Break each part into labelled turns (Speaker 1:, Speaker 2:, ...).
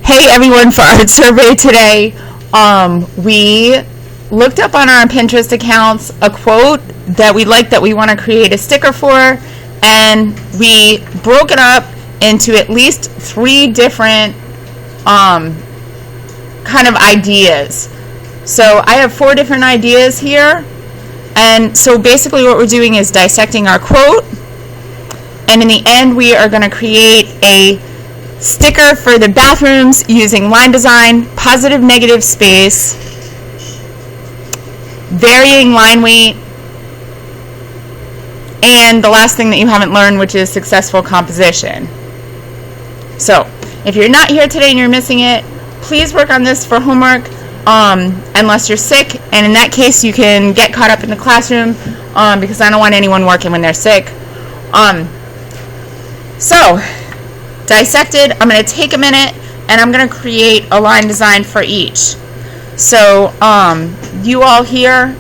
Speaker 1: Hey everyone, for our survey today, we looked up on our Pinterest accounts a quote that we like that we want to create a sticker for, and we broke it up into at least 3 different kind of ideas. So I have 4 different ideas here, and so basically what we're doing is dissecting our quote, and in the end we are going to create a sticker for the bathrooms using line design, positive negative space, varying line weight, and the last thing that you haven't learned, which is successful composition. So if you're not here today and you're missing it, please work on this for homework unless you're sick, and in that case you can get caught up in the classroom because I don't want anyone working when they're sick. So dissected, I'm going to take a minute and I'm going to create a line design for each. So you all here,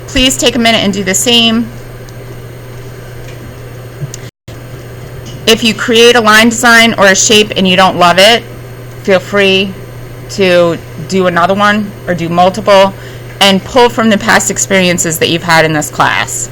Speaker 1: please take a minute and do the same. If you create a line design or a shape and you don't love it, feel free to do another one or do multiple and pull from the past experiences that you've had in this class.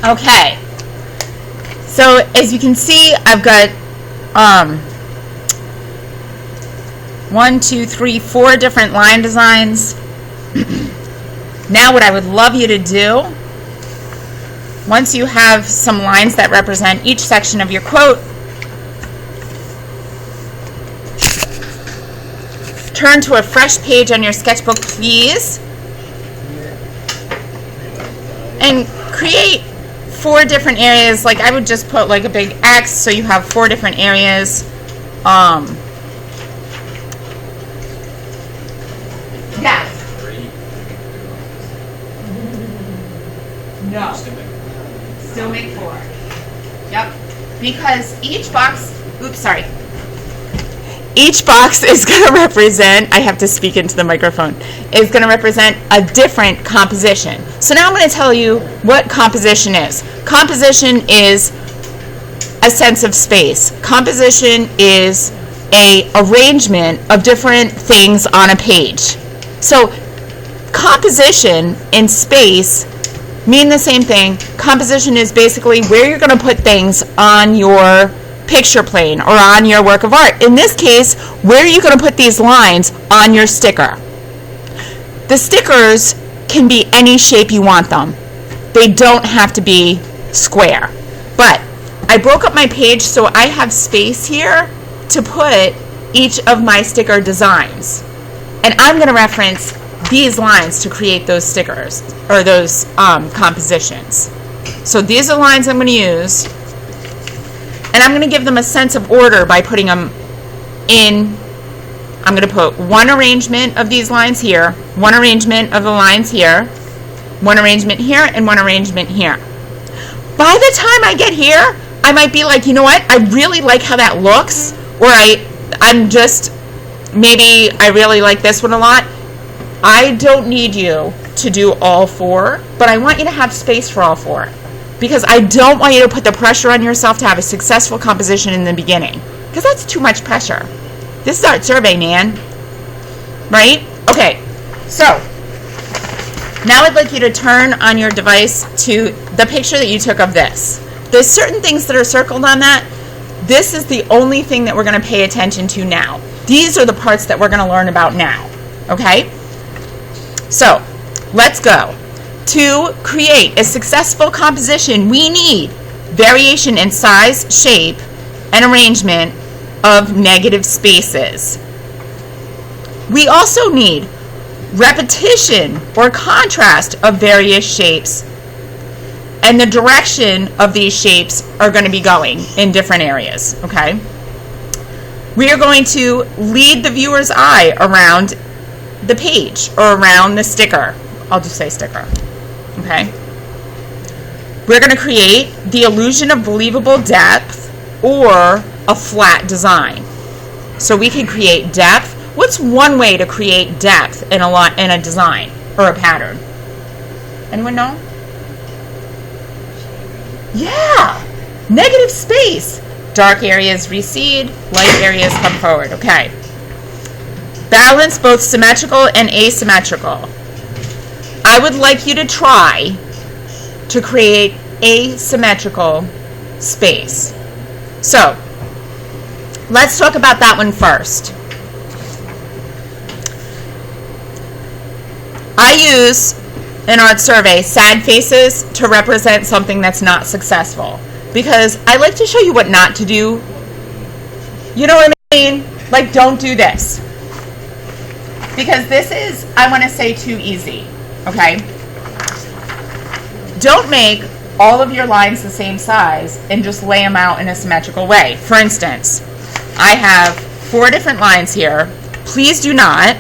Speaker 1: Okay, so as you can see, I've got 1, 2, 3, 4 different line designs. Now what I would love you to do, once you have some lines that represent each section of your quote, turn to a fresh page on your sketchbook, please, and create 4 different areas. Like I would just put like a big X so you have 4 different areas. Yes. No. Still make 4. Yep. Because each box, oops, sorry. each box is going to represent, I have to speak into the microphone, is going to represent a different composition. So now I'm going to tell you what composition is. Composition is a sense of space. Composition is a arrangement of different things on a page. So composition and space mean the same thing. Composition is basically where you're going to put things on your picture plane or on your work of art. In this case, where are you going to put these lines on your sticker? The stickers can be any shape you want them. They don't have to be square. But I broke up my page so I have space here to put each of my sticker designs. And I'm going to reference these lines to create those stickers or those compositions. So these are lines I'm going to use, and I'm going to give them a sense of order by putting them in. I'm going to put one arrangement of these lines here, one arrangement of the lines here, one arrangement here, and one arrangement here. By the time I get here, I might be like, you know what, I really like how that looks, or maybe I really like this one a lot. I don't need you to do all four, but I want you to have space for all four, because I don't want you to put the pressure on yourself to have a successful composition in the beginning, because that's too much pressure. This is art survey, man. Right? Okay, so now I'd like you to turn on your device to the picture that you took of this. There's certain things that are circled on that. This is the only thing that we're going to pay attention to now. These are the parts that we're going to learn about now. Okay? So, let's go. To create a successful composition, we need variation in size, shape, and arrangement of negative spaces. We also need repetition or contrast of various shapes, and the direction of these shapes are going to be going in different areas. Okay? We are going to lead the viewer's eye around the page or around the sticker. I'll just say sticker. Okay? We're going to create the illusion of believable depth or a flat design. So we can create depth. What's one way to create depth in a design or a pattern? Anyone know? Yeah! Negative space. Dark areas recede, light areas come forward. Okay. Balance both symmetrical and asymmetrical. I would like you to try to create asymmetrical space. So, let's talk about that one first. I use in art survey sad faces to represent something that's not successful, because I like to show you what not to do. You know what I mean? Like, don't do this. Because this is, I want to say, too easy. Okay? Don't make all of your lines the same size and just lay them out in a symmetrical way. For instance, I have 4 different lines here. Please do not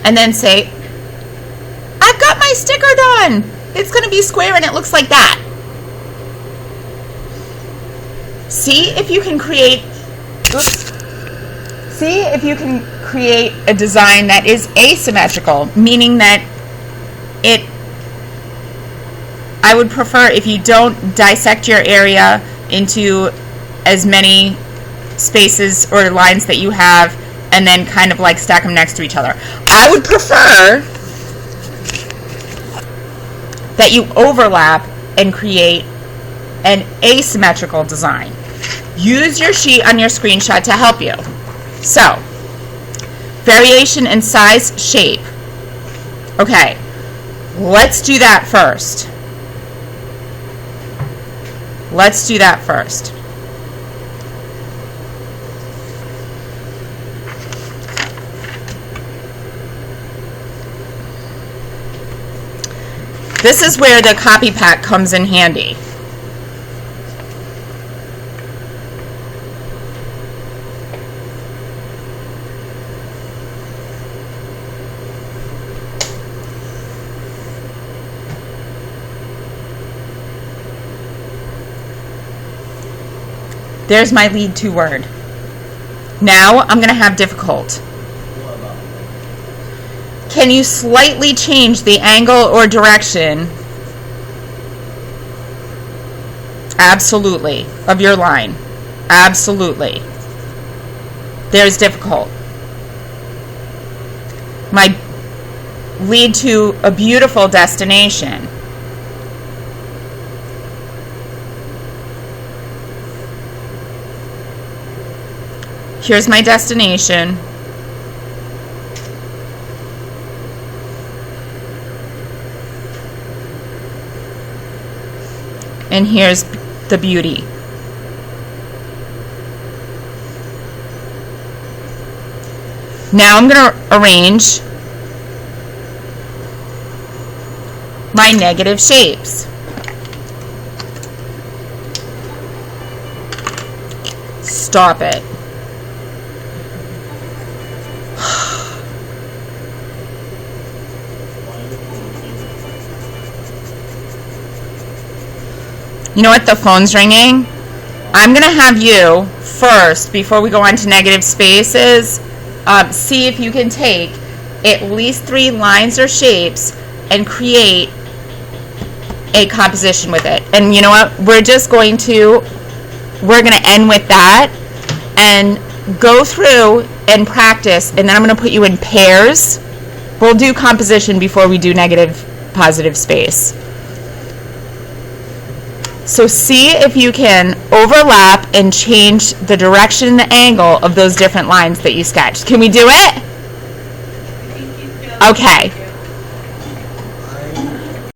Speaker 1: and then say, I've got my sticker done. It's going to be square and it looks like that. See if you can create, see if you can create a design that is asymmetrical, meaning that I would prefer if you don't dissect your area into as many spaces or lines that you have and then kind of like stack them next to each other. I would prefer that you overlap and create an asymmetrical design. Use your sheet on your screenshot to help you. So, variation in size, shape. Okay, let's do that first. Let's do that first. This is where the copy pack comes in handy. There's my lead to word. Now I'm going to have difficult. Can you slightly change the angle or direction? Absolutely. Of your line. Absolutely. There's difficult. My lead to a beautiful destination. Here's my destination. And here's the beauty. Now I'm going to arrange my negative shapes. Stop it. You know what? The phone's ringing. I'm going to have you first, before we go on to negative spaces, see if you can take at least 3 lines or shapes and create a composition with it. And you know what? We're going to end with that and go through and practice, and then I'm going to put you in pairs. We'll do composition before we do negative positive space. So see if you can overlap and change the direction and the angle of those different lines that you sketched. Can we do it? Okay.